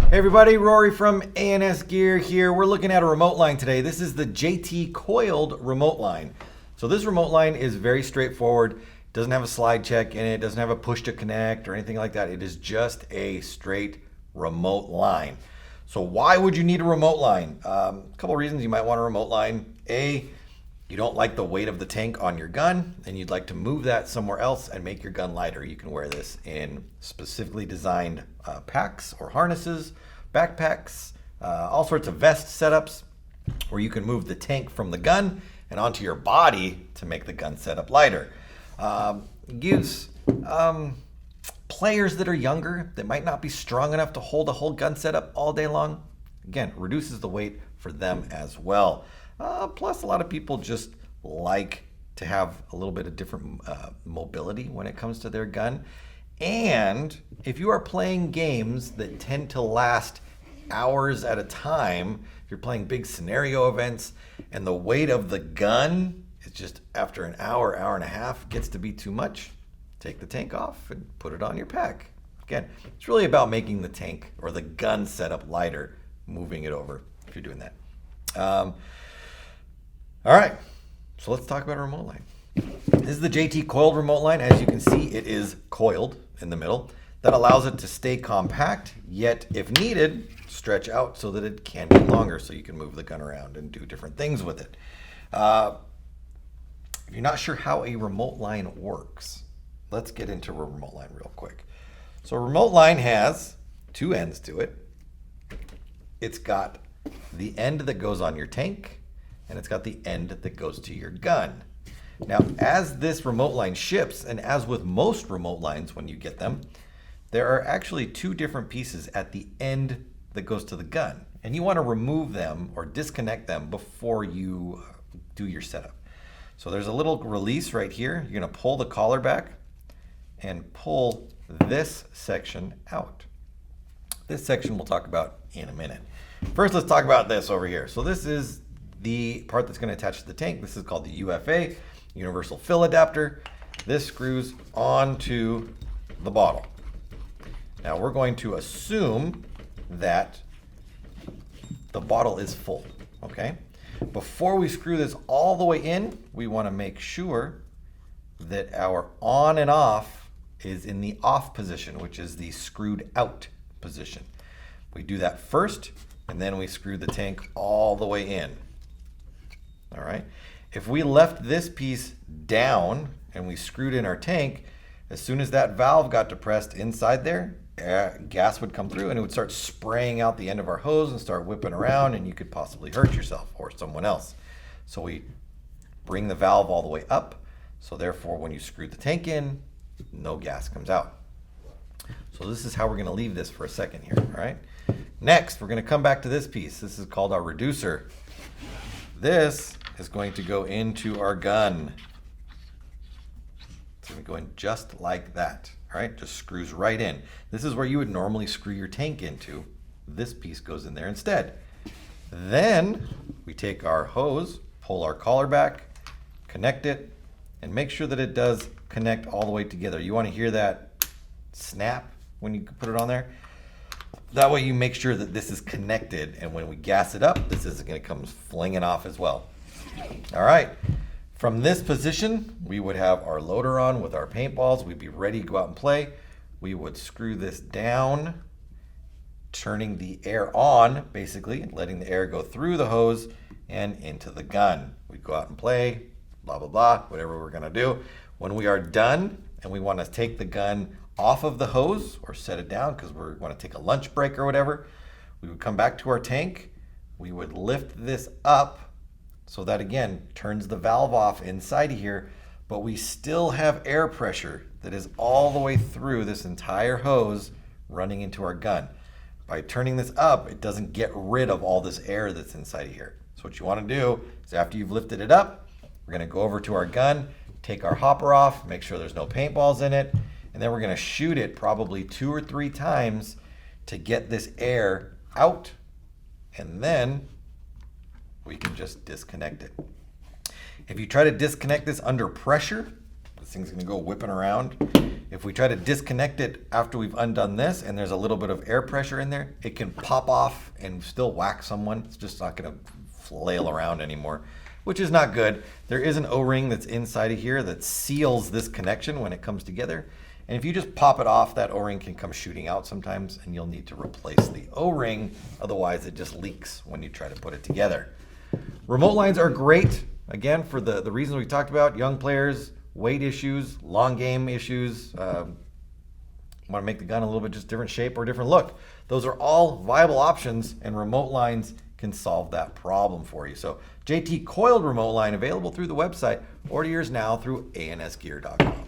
Hey everybody, Rory from A&S Gear here. We're looking at a remote line today. This is the JT Coiled remote line. So this remote line is very straightforward. Doesn't have a slide check in it, doesn't have a push to connect or anything like that. It is just a straight remote line. So why would you need a remote line? A couple reasons you might want a remote line. A, you don't like the weight of the tank on your gun and you'd like to move that somewhere else and make your gun lighter. You can wear this in specifically designed packs or harnesses, backpacks, all sorts of vest setups where you can move the tank from the gun and onto your body to make the gun setup lighter. Gives players that are younger that might not be strong enough to hold a whole gun setup all day long, again, reduces the weight for them as well. Plus, a lot of people just like to have a little bit of different mobility when it comes to their gun. And if you are playing games that tend to last hours at a time, if you're playing big scenario events and the weight of the gun is just after an hour, hour and a half gets to be too much, take the tank off and put it on your pack. Again, it's really about making the tank or the gun setup lighter, moving it over if you're doing that. All right, so let's talk about a remote line. This is the JT Coiled remote line. As you can see, it is coiled in the middle. That allows it to stay compact, yet if needed, stretch out so that it can be longer so you can move the gun around and do different things with it. If you're not sure how a remote line works, let's get into a remote line real quick. So a remote line has two ends to it. It's got the end that goes on your tank, and it's got the end that goes to your gun. Now, as this remote line ships, and as with most remote lines when you get them, there are actually two different pieces at the end that goes to the gun. And you want to remove them or disconnect them before you do your setup. So there's a little release right here. You're going to pull the collar back and pull this section out. This section we'll talk about in a minute. First, let's talk about this over here. So this is the part that's going to attach to the tank. This is called the UFA, Universal Fill Adapter. This screws onto the bottle. Now we're going to assume that the bottle is full, okay? Before we screw this all the way in, we want to make sure that our on and off is in the off position, which is the screwed out position. We do that first, and then we screw the tank all the way in. All right. If we left this piece down and we screwed in our tank, as soon as that valve got depressed inside there, gas would come through and it would start spraying out the end of our hose and start whipping around, and you could possibly hurt yourself or someone else. So we bring the valve all the way up. So therefore, when you screw the tank in, no gas comes out. So this is how we're going to leave this for a second here. All right. Next, we're going to come back to this piece. This is called our reducer. This is going to go into our gun. It's going to go in just like that. All right, just screws right in. This is where you would normally screw your tank into. This piece goes in there instead. Then we take our hose, pull our collar back, connect it, and make sure that it does connect all the way together. You want to hear that snap when you put it on there. That way you make sure that this is connected, and when we gas it up, this isn't going to come flinging off as well. All right, from this position, we would have our loader on with our paintballs. We'd be ready to go out and play. We would screw this down, turning the air on, basically, letting the air go through the hose and into the gun. We'd go out and play, blah, blah, blah, whatever we're going to do. When we are done and we want to take the gun off of the hose or set it down because we want to take a lunch break or whatever, we would come back to our tank. We would lift this up so that, again, turns the valve off inside of here, but we still have air pressure that is all the way through this entire hose running into our gun. By turning this up, it doesn't get rid of all this air that's inside of here. So what you want to do is, after you've lifted it up, we're going to go over to our gun, take our hopper off, make sure there's no paintballs in it, and then we're going to shoot it probably 2 or 3 times to get this air out, and then we can just disconnect it. If you try to disconnect this under pressure, this thing's going to go whipping around. If If we try to disconnect it after we've undone this and there's a little bit of air pressure in there, it can pop off and still whack someone. It's just not going to flail around anymore, which is not good. There is an O-ring that's inside of here that seals this connection when it comes together. And if you just pop it off, that O-ring can come shooting out sometimes, and you'll need to replace the O-ring. Otherwise, it just leaks when you try to put it together. Remote lines are great, again, for the reasons we talked about: young players, weight issues, long game issues, want to make the gun a little bit just different shape or different look. Those are all viable options, and remote lines can solve that problem for you. So JT Coiled remote line available through the website. Order yours now through ansgear.com.